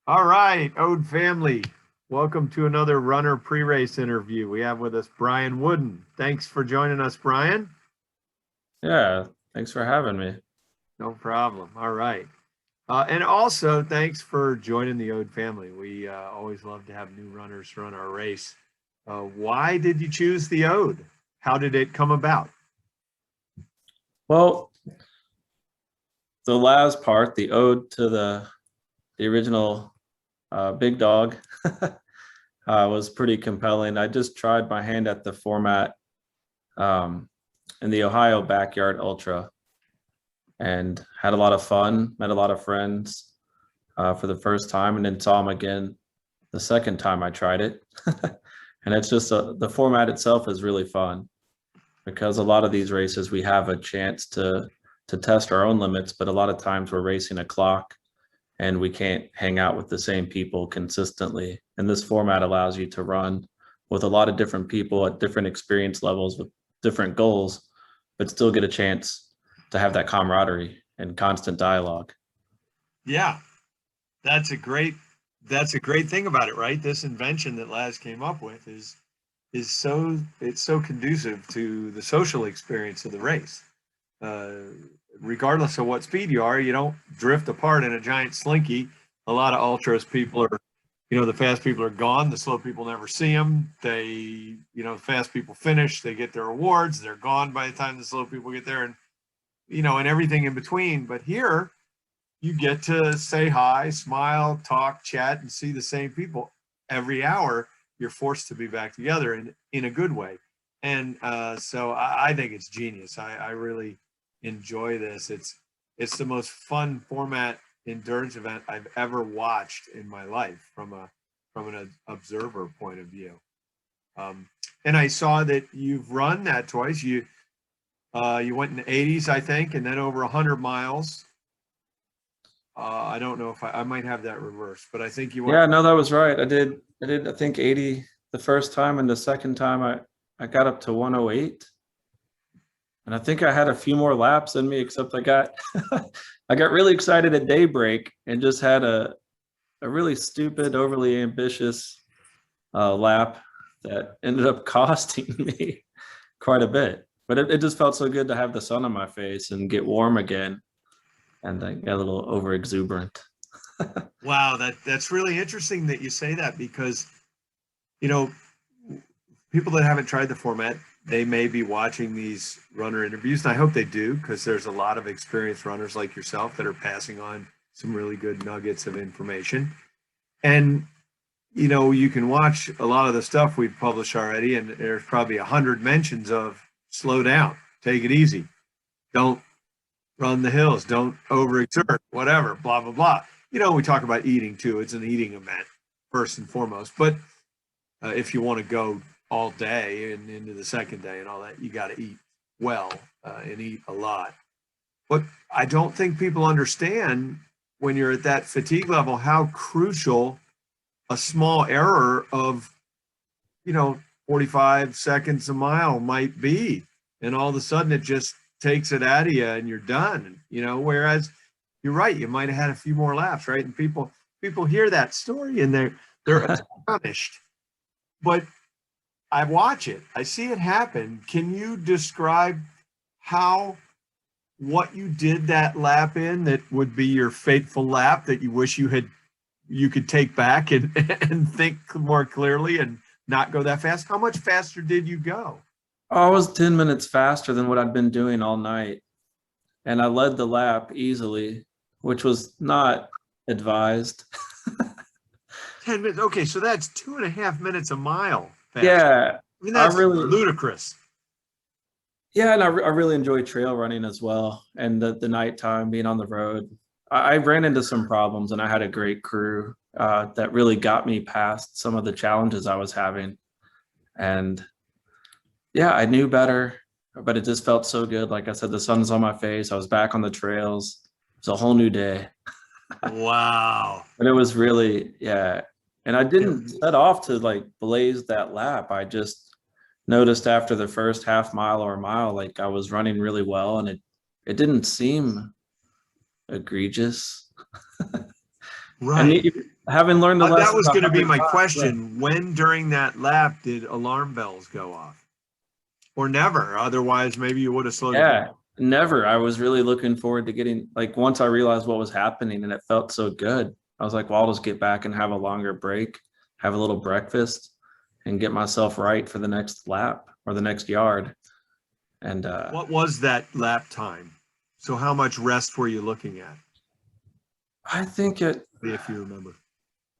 All right, Ode Family, welcome to another runner pre-race interview. We have with us Brian Wooden. Thanks for joining us, Brian. Yeah, thanks for having me. No problem. All right. And also, thanks for joining the Ode Family. We always love to have new runners run our race. Why did you choose the Ode? How did it come about? Well, the last part, the ode to the original Big Dog, was pretty compelling. I just tried my hand at the format um, in the Ohio Backyard Ultra and had a lot of fun, met a lot of friends for the first time, and then saw them again the second time I tried it. And it's just the format itself is really fun because a lot of these races we have a chance to test our own limits, but a lot of times we're racing a clock and we can't hang out with the same people consistently. And this format allows you to run with a lot of different people at different experience levels with different goals, but still get a chance to have that camaraderie and constant dialogue. Yeah, that's a great that's a great thing about it, right? This invention that Laz came up with is so it's so conducive to the social experience of the race. Uh, Regardless of what speed you are, you don't drift apart in a giant slinky. A lot of ultras people are, the fast people are gone. The slow people never see them. The fast people finish. They get their awards. They're gone by the time the slow people get there, and everything in between. But here, you get to say hi, smile, talk, chat, and see the same people every hour. You're forced to be back together in a good way. And so I think it's genius. I really enjoy this. It's the most fun format endurance event I've ever watched in my life from an observer point of view. And I saw that you've run that twice. You went in the 80s, I think, and then over 100 miles. I don't know if I might have that reversed, but I think you went. Yeah, no, that was right. I think 80 the first time, and the second time I got up to 108. And I think I had a few more laps in me, except I got I got really excited at daybreak and just had a really stupid, overly ambitious lap that ended up costing me quite a bit. But it just felt so good to have the sun on my face and get warm again. And I got a little over exuberant. Wow, that's really interesting that you say that because you know people that haven't tried the format, they may be watching these runner interviews, and I hope they do because there's a lot of experienced runners like yourself that are passing on some really good nuggets of information. And you can watch a lot of the stuff we've published already, and there's probably 100 mentions of slow down, take it easy, don't run the hills, don't overexert, whatever, blah blah blah. We talk about eating too. It's an eating event first and foremost, but if you want to go all day and into the second day and all that, you got to eat well and eat a lot. But I don't think people understand when you're at that fatigue level how crucial a small error of 45 seconds a mile might be, and all of a sudden it just takes it out of you and you're done. Whereas you're right, you might have had a few more laps, right? And people hear that story and they're astonished. But I watch it, I see it happen. Can you describe how what you did that lap in that would be your fateful lap that you wish you could take back and and think more clearly and not go that fast? How much faster did you go? I was 10 minutes faster than what I'd been doing all night. And I led the lap easily, which was not advised. 10 minutes. Okay, so that's 2.5 minutes a mile fast. Yeah, I mean, I that's really, ludicrous. yeah, and I really enjoy trail running as well. And the nighttime being on the road, I ran into some problems and I had a great crew that really got me past some of the challenges I was having. And yeah, I knew better, but it just felt so good. Like I said, the sun's on my face. I was back on the trails. It's a whole new day. Wow. And it was really, yeah. And I didn't set off to like blaze that lap. I just noticed after the first half mile or mile, like I was running really well and it didn't seem egregious. And Right. having learned the That lesson was going to be 100 my times, yeah. question. When during that lap did alarm bells go off? Or never? Otherwise, maybe you would have slowed it down. Yeah, never. I was really looking forward to getting, like, once I realized what was happening and it felt so good, I was like, well, I'll just get back and have a longer break, have a little breakfast, and get myself right for the next lap or the next yard. And What was that lap time? So how much rest were you looking at, I think if you remember?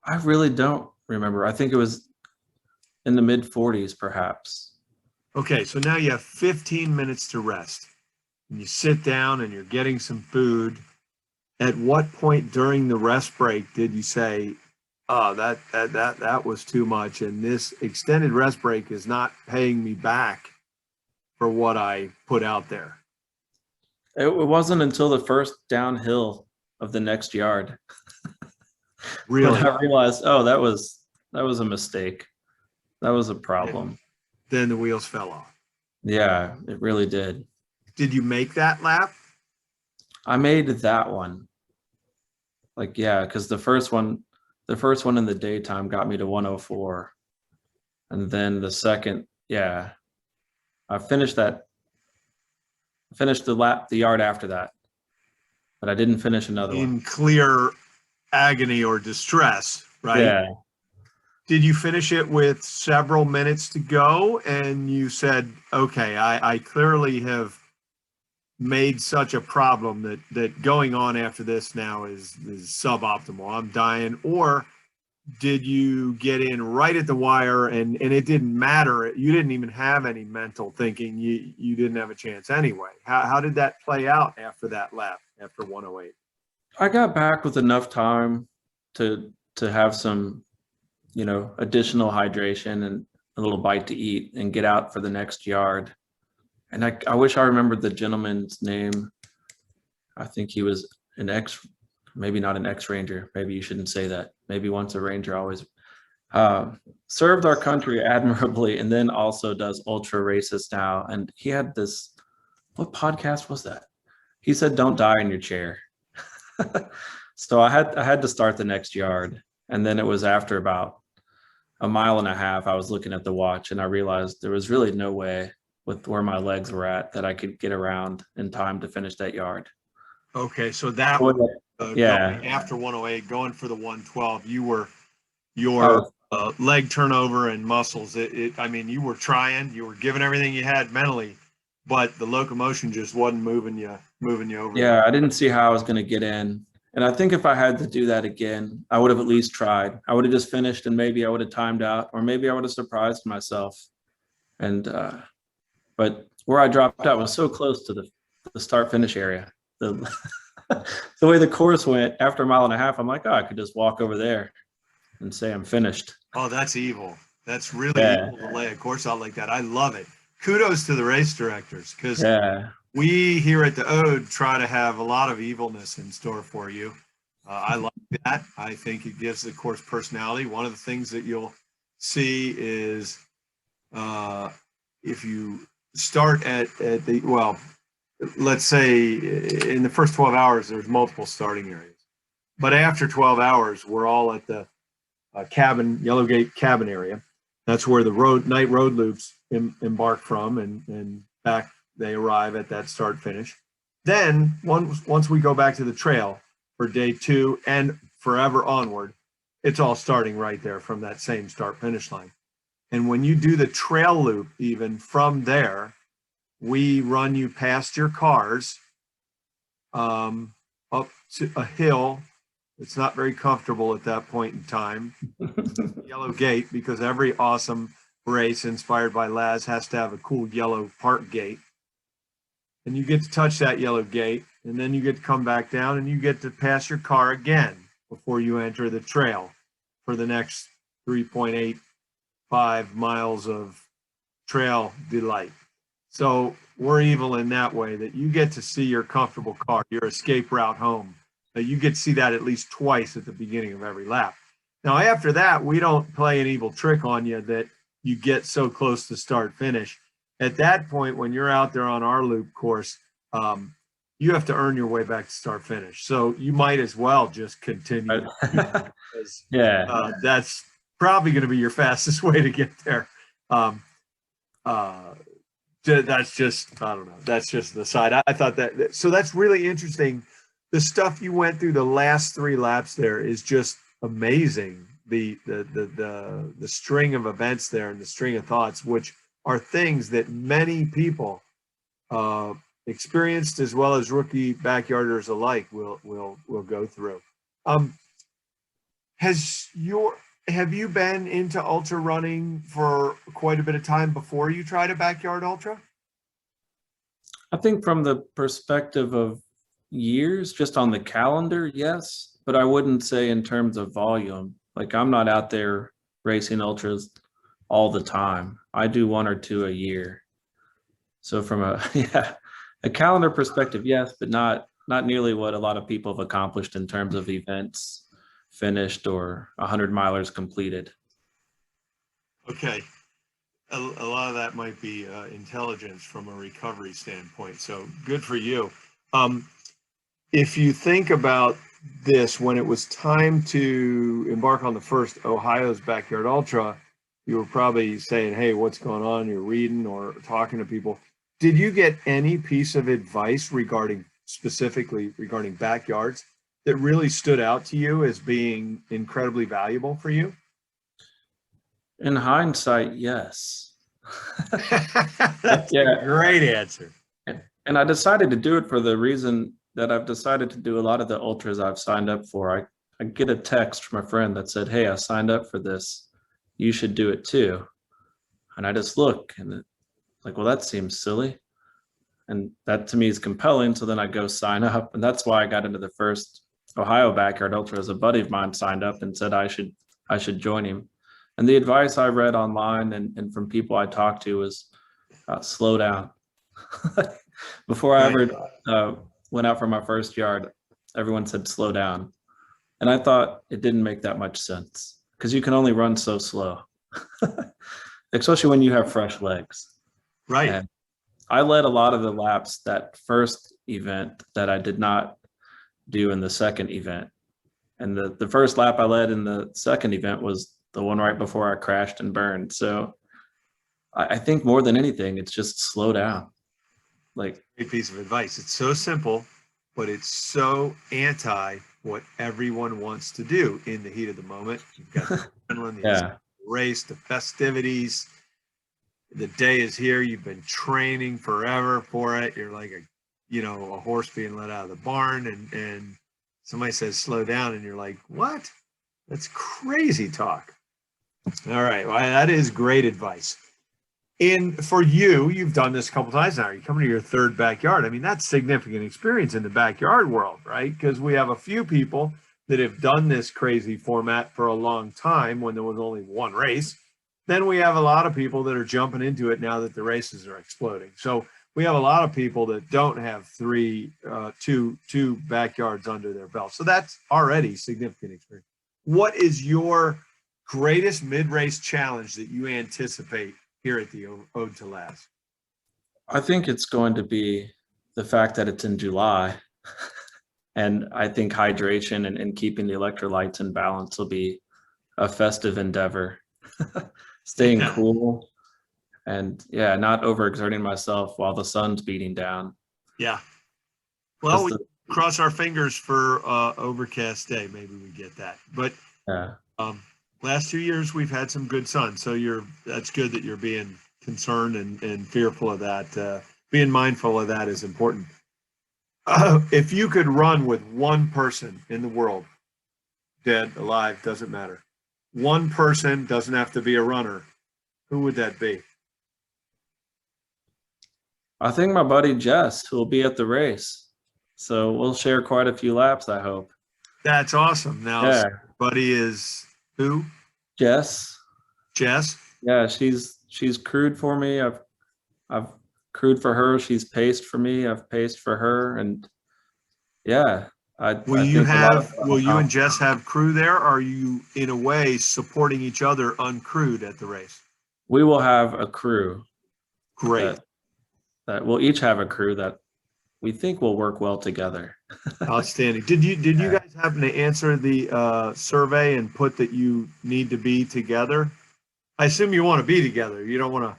I really don't remember. I think it was in the mid 40s, perhaps. Okay, so now you have 15 minutes to rest. And you sit down and you're getting some food. At what point during the rest break did you say, "Oh, that was too much, and this extended rest break is not paying me back for what I put out there"? It wasn't until the first downhill of the next yard Really? that I realized, oh, that was a mistake. That was a problem. Then the wheels fell off. Yeah, it really did. Did you make that lap? I made that one. Like, yeah, because the first one in the daytime got me to 104. And then the second, yeah, I finished the yard after that, but I didn't finish another one. In clear agony or distress, right? Yeah. Did you finish it with several minutes to go and you said, okay, I clearly have made such a problem that going on after this now is suboptimal. I'm dying. Or did you get in right at the wire and it didn't matter? You didn't even have any mental thinking. You didn't have a chance anyway. How did that play out after that lap, after 108? I got back with enough time to have some, additional hydration and a little bite to eat and get out for the next yard. And I wish I remembered the gentleman's name. I think he was maybe not an ex-Ranger. Maybe you shouldn't say that. Maybe once a Ranger, always. Served our country admirably, and then also does ultra racist now. And he had this, what podcast was that? He said, "Don't die in your chair." So I had to start the next yard. And then it was after about a mile and a half, I was looking at the watch and I realized there was really no way with where my legs were at that I could get around in time to finish that yard. Okay, so that yeah, going after 108, going for the 112, your leg turnover and muscles. I mean, you were trying, you were giving everything you had mentally, but the locomotion just wasn't moving you over. Yeah, I didn't see how I was going to get in. And I think if I had to do that again, I would have at least tried. I would have just finished and maybe I would have timed out, or maybe I would have surprised myself. And but where I dropped out was so close to the start finish area. The the way the course went after a mile and a half, I'm like, oh, I could just walk over there and say I'm finished. Oh, that's evil. That's really evil to lay a course out like that. I love it. Kudos to the race directors, because we here at the Ode try to have a lot of evilness in store for you. I like that. I think it gives the course personality. One of the things that you'll see is if you start at the, well, let's say in the first 12 hours, there's multiple starting areas. But after 12 hours, we're all at the Yellowgate cabin area. That's where the night road loops embark from, and back they arrive at that start finish. Then once we go back to the trail for day 2 and forever onward, it's all starting right there from that same start finish line. And when you do the trail loop, even from there, we run you past your cars up to a hill. It's not very comfortable at that point in time. Yellow gate, because every awesome race inspired by Laz has to have a cool yellow park gate. And you get to touch that yellow gate, and then you get to come back down and you get to pass your car again before you enter the trail for the next 3.85 miles of trail delight. So we're evil in that way, that you get to see your comfortable car, your escape route home. You get to see that at least twice at the beginning of every lap. Now, after that, we don't play an evil trick on you that you get so close to start finish. At that point, when you're out there on our loop course, you have to earn your way back to start finish. So you might as well just continue. Because, Yeah. that's probably going to be your fastest way to get there. Um, uh, that's just, I don't know. That's just the side. I thought so that's really interesting. The stuff you went through the last 3 laps there is just amazing. The string of events there and the string of thoughts, which are things that many people, uh, experienced as well as rookie backyarders alike, will go through. Um, has your have you been into ultra running for quite a bit of time before you tried a backyard ultra? I think from the perspective of years, just on the calendar, yes, but I wouldn't say in terms of volume. Like I'm not out there racing ultras all the time. I do 1 or 2 a year. So from a yeah, a calendar perspective, yes, but not nearly what a lot of people have accomplished in terms of events finished or 100 milers completed. Okay. A lot of that might be intelligence from a recovery standpoint. So good for you. Um, if you think about this, when it was time to embark on the first Ohio's Backyard Ultra, you were probably saying, "Hey, what's going on?" You're reading or talking to people. Did you get any piece of advice specifically regarding backyards that really stood out to you as being incredibly valuable for you? In hindsight, yes. That's a Yeah. great answer. And I decided to do it for the reason that I've decided to do a lot of the ultras I've signed up for. I get a text from a friend that said, "Hey, I signed up for this. You should do it too." And I just look and like, well, that seems silly. And that to me is compelling. So then I go sign up. And that's why I got into the first Ohio Backyard Ultra. As a buddy of mine signed up and said I should join him. And the advice I read online and from people I talked to was slow down. Before I Right. ever went out for my first yard, everyone said slow down. And I thought it didn't make that much sense because you can only run so slow, especially when you have fresh legs. Right. And I led a lot of the laps that first event that I did not do in the second event. And the first lap I led in the second event was the one right before I crashed and burned. So I think more than anything, it's just slow down. Like, Great piece of advice. It's so simple, but it's so anti what everyone wants to do in the heat of the moment. You've got the adrenaline, the yeah, race, the festivities. The day is here. You've been training forever for it. You're like a horse being let out of the barn, and somebody says slow down, and you're like, what? That's crazy talk. All right, well, that is great advice. And for you, you've done this a couple times now. You're coming to your third backyard. I mean, that's significant experience in the backyard world, right? Because we have a few people that have done this crazy format for a long time when there was only one race. Then we have a lot of people that are jumping into it now that the races are exploding. So we have a lot of people that don't have two backyards under their belt. So that's already significant experience. What is your greatest mid-race challenge that you anticipate here at the Ode to Last? I think it's going to be the fact that it's in July. And I think hydration and keeping the electrolytes in balance will be a festive endeavor. Staying cool and not overexerting myself while the sun's beating down. Yeah. Well, we cross our fingers for overcast day. Maybe we get that. But last 2 years we've had some good sun, so that's good that you're being concerned and fearful of that. Being mindful of that is important. If you could run with one person in the world, dead, alive, doesn't matter. One person, doesn't have to be a runner. Who would that be? I think my buddy Jess, who will be at the race. So we'll share quite a few laps, I hope. That's awesome. Now, buddy is who? Jess. Jess? Yeah, she's crewed for me. I've crewed for her. She's paced for me. I've paced for her. And will you and Jess have crew there? Or are you in a way supporting each other uncrewed at the race? We will have a crew. Great. That we'll each have a crew that we think will work well together. Outstanding. Did you guys happen to answer the survey and put that you need to be together? I assume you want to be together. You don't want to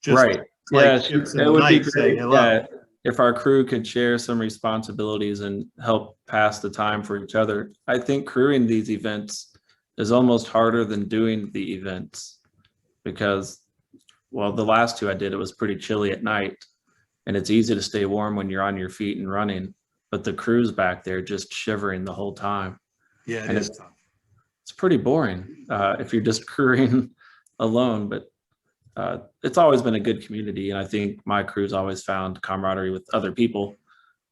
just Right. like Yeah, ships in it the would be night saying great. hello. Yeah, if our crew could share some responsibilities and help pass the time for each other. I think crewing these events is almost harder than doing the events because, well, the last two I did, it was pretty chilly at night, and it's easy to stay warm when you're on your feet and running, but the crew's back there just shivering the whole time, Yeah, it and is tough. it's pretty boring if you're just crewing alone. But it's always been a good community, and I think my crew's always found camaraderie with other people.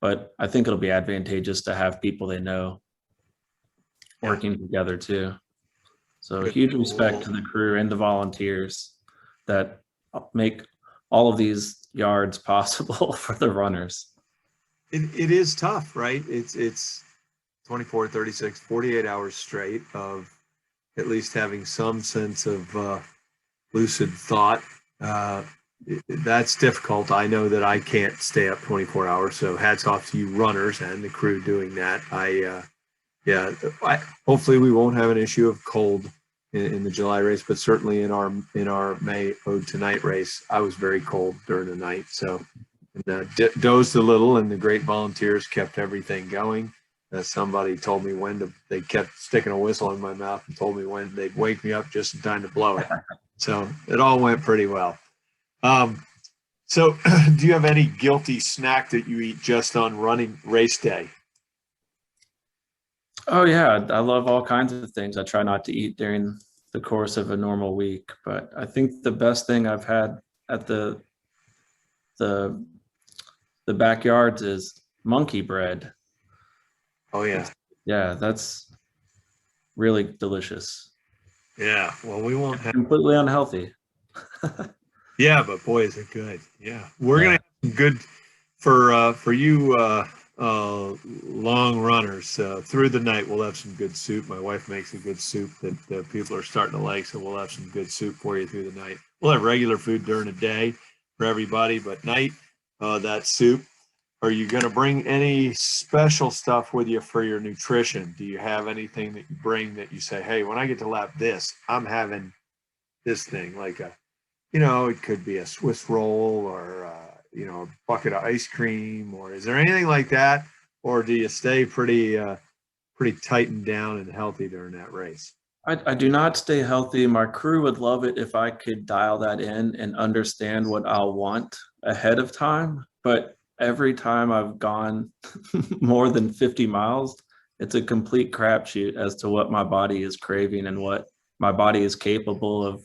But I think it'll be advantageous to have people they know Yeah. working together too. So Good. huge respect to the crew and the volunteers that make all of these yards possible for the runners. It is tough, right? It's 24, 36, 48 hours straight of at least having some sense of lucid thought. That's difficult. I know that I can't stay up 24 hours. So hats off to you runners and the crew doing that. Hopefully we won't have an issue of cold in the July race, but certainly in our May Ode to Night race, I was very cold during the night. So dozed a little, and the great volunteers kept everything going. Somebody told me they kept sticking a whistle in my mouth and told me when they'd wake me up just in time to blow it. So it all went pretty well. So do you have any guilty snack that you eat just on running race day? Oh yeah, I love all kinds of things. I try not to eat during the course of a normal week, but I think the best thing I've had at the the backyards is monkey bread. Oh yeah. Yeah, that's really delicious. Yeah. Well, we won't have. Completely unhealthy. Yeah, but boy, is it good. Yeah. We're gonna Yeah. have some good for you long runners through the night. We'll have some good soup. My wife makes a good soup that people are starting to like, so we'll have some good soup for you through the night. We'll have regular food during the day for everybody, but night that soup. Are you going to bring any special stuff with you for your nutrition? Do you have anything that you bring that you say, hey, when I get to lap this, I'm having this thing, like it could be a Swiss roll or a bucket of ice cream, or is there anything like that, or do you stay pretty tightened down and healthy during that race? I do not stay healthy. My crew would love it if I could dial that in and understand what I'll want ahead of time. But every time I've gone more than 50 miles, it's a complete crapshoot as to what my body is craving and what my body is capable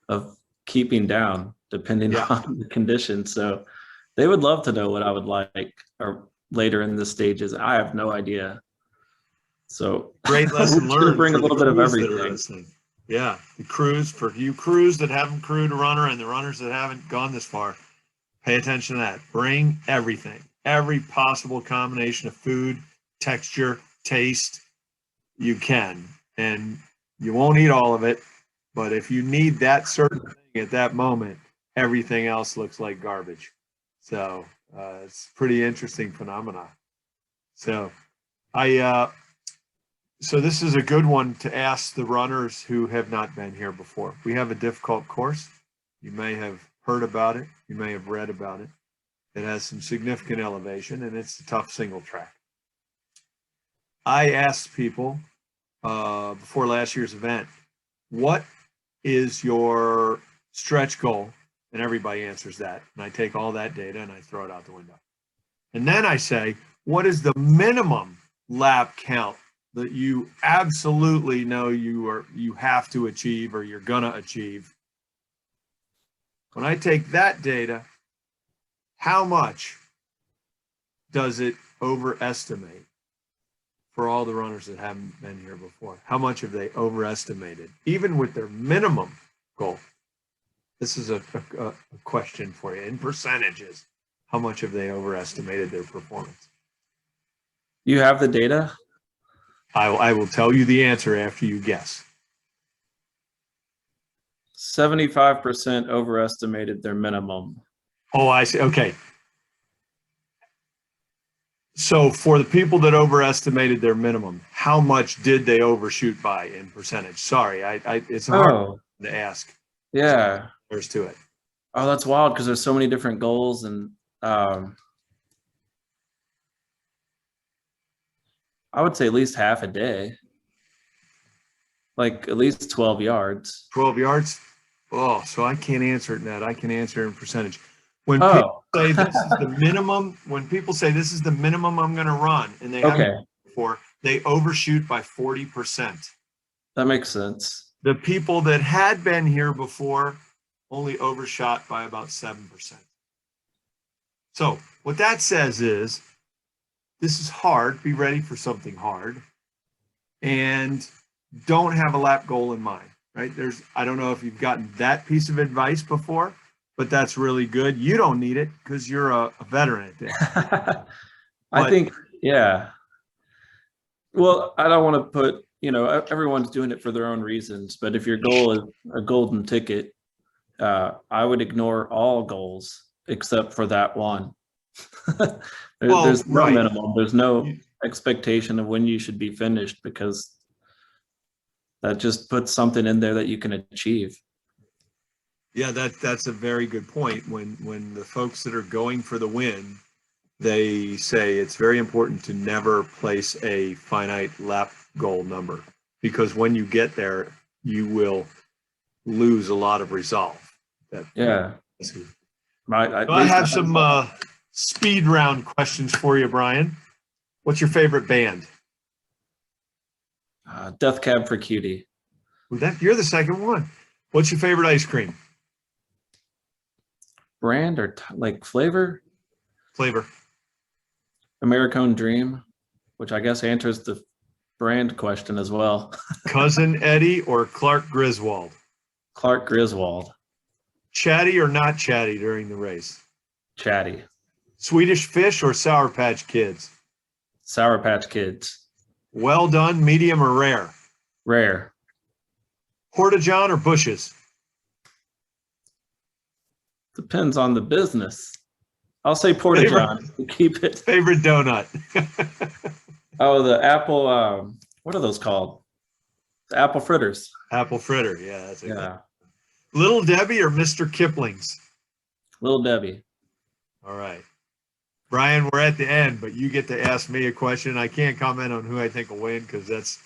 of keeping down, depending Yeah. on the conditions. So they would love to know what I would like or later in the stages. I have no idea. So Great lesson we should learned bring a for the little bit of crews that are everything. listening. Yeah, the crews, for you crews that haven't crewed a runner and the runners that haven't gone this far, pay attention to that. Bring everything, every possible combination of food, texture, taste you can. And you won't eat all of it, but if you need that certain thing at that moment, everything else looks like garbage. So it's a pretty interesting phenomenon. So I so this is a good one to ask the runners who have not been here before. We have a difficult course. You may have heard about it. You may have read about it. It has some significant elevation, and it's a tough single track. I asked people before last year's event, what is your stretch goal? And everybody answers that. And I take all that data and I throw it out the window. And then I say, what is the minimum lap count that you absolutely know you have to achieve or you're gonna achieve? When I take that data, how much does it overestimate for all the runners that haven't been here before? How much have they overestimated, even with their minimum goal? This is a question for you in percentages. How much have they overestimated their performance? You have the data? I will tell you the answer after you guess. 75% overestimated their minimum. Oh, I see. Okay. So for the people that overestimated their minimum, how much did they overshoot by in percentage? Sorry, it's hard Oh, to ask. yeah. There's to it. Oh, that's wild because there's so many different goals, and I would say at least half a day, like at least 12 yards. 12 yards. Oh, so I can't answer it, Ned. I can answer in percentage. When people Oh, say this is the minimum, when people say this is the minimum I'm going to run, and they haven't okay. before, they overshoot by 40%. That makes sense. The people that had been here before only overshot by about 7%. So what that says is this is hard. Be ready for something hard, and don't have a lap goal in mind. Right? I don't know if you've gotten that piece of advice before, but that's really good. You don't need it because you're a veteran at this. I But think, yeah. Well, I don't want to put, everyone's doing it for their own reasons, but if your goal is a golden ticket, I would ignore all goals except for that one. There's no right. minimum. There's no expectation of when you should be finished, because that just puts something in there that you can achieve. Yeah, that's a very good point. When the folks that are going for the win, they say it's very important to never place a finite lap goal number, because when you get there, you will lose a lot of resolve. Yeah. I have some speed round questions for you, Brian. What's your favorite band? Death Cab for Cutie. You're the second one. What's your favorite ice cream? Brand or like flavor? Flavor. Americone Dream, which I guess answers the brand question as well. Cousin Eddie or Clark Griswold? Clark Griswold. Chatty or not chatty during the race? Chatty. Swedish Fish or Sour Patch Kids? Sour Patch Kids. Well done, medium or rare? Rare. Porta-John or Bush's? Depends on the business. I'll say Porta-John to keep it. Favorite donut? Oh, the apple, what are those called? The apple fritters. Apple fritter, yeah. That's Yeah. Little Debbie or Mr. Kipling's? Little Debbie. All right. Brian, we're at the end, but you get to ask me a question. I can't comment on who I think will win because that's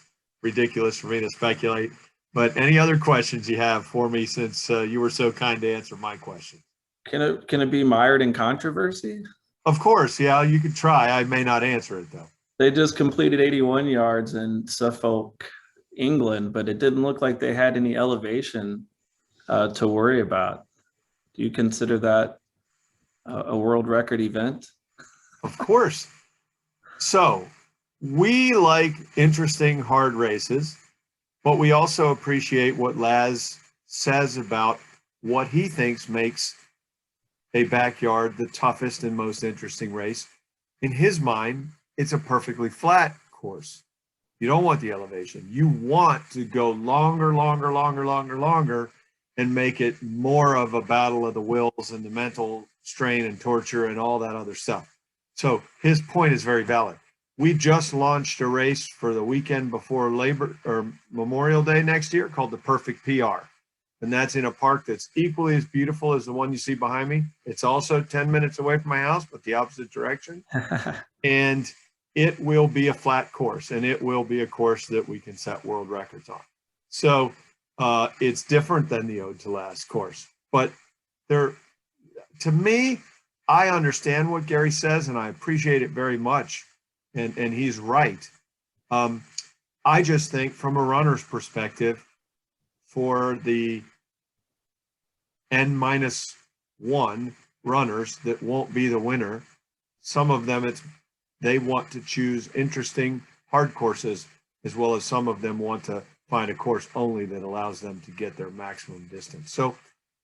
ridiculous for me to speculate. But any other questions you have for me, since you were so kind to answer my question? Can it be mired in controversy? Of course, yeah, you could try. I may not answer it though. They just completed 81 yards in Suffolk, England, but it didn't look like they had any elevation to worry about. Do you consider that a world record event? Of course. So we like interesting hard races, but we also appreciate what Laz says about what he thinks makes a backyard the toughest and most interesting race. In his mind, it's a perfectly flat course. You don't want the elevation. You want to go longer, and make it more of a battle of the wills and the mental strain and torture and all that other stuff. So his point is very valid. We just launched a race for the weekend before Labor or Memorial Day next year called the Perfect PR. And that's in a park that's equally as beautiful as the one you see behind me. It's also 10 minutes away from my house, but the opposite direction. And it will be a flat course, and it will be a course that we can set world records on. So it's different than the Ode to Last course. But to me, I understand what Gary says, and I appreciate it very much. And he's right. I just think from a runner's perspective, for the N-1 runners that won't be the winner, some of them they want to choose interesting hard courses, as well as some of them want to find a course only that allows them to get their maximum distance. So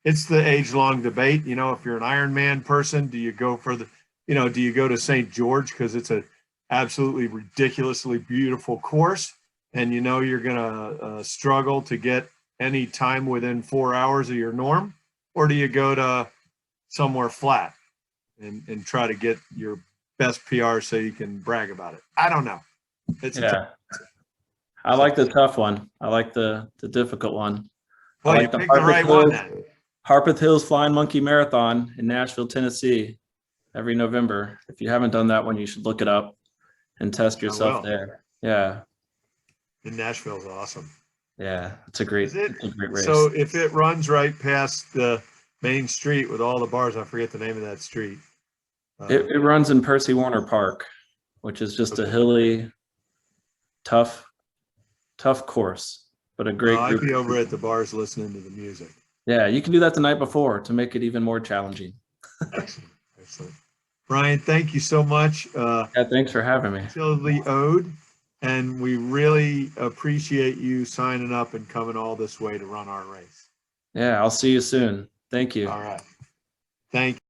it's the age-long debate. If you're an Ironman person, do you go to St. George because it's a absolutely ridiculously beautiful course, and you're gonna struggle to get any time within 4 hours of your norm? Or do you go to somewhere flat and try to get your best PR so you can brag about it. I don't know. It's a Yeah. I like the tough one. I like the difficult one. I well, you like the picked the right one then. Harpeth Hills Flying Monkey Marathon in Nashville, Tennessee, every November. If you haven't done that one, you should look it up and test yourself will. there. Yeah. And Nashville's awesome. Yeah. It's a Is it? great race. So if it runs right past the main street with all the bars, I forget the name of that street. It runs in Percy Warner Park, which is just a hilly, tough course, but a great I'd group. be over at the bars listening to the music. Yeah, you can do that the night before to make it even more challenging. Excellent. Excellent. Brian, thank you so much. Yeah, thanks for having me. Till the Ode, and we really appreciate you signing up and coming all this way to run our race. Yeah, I'll see you soon. Thank you. All right. Thank you.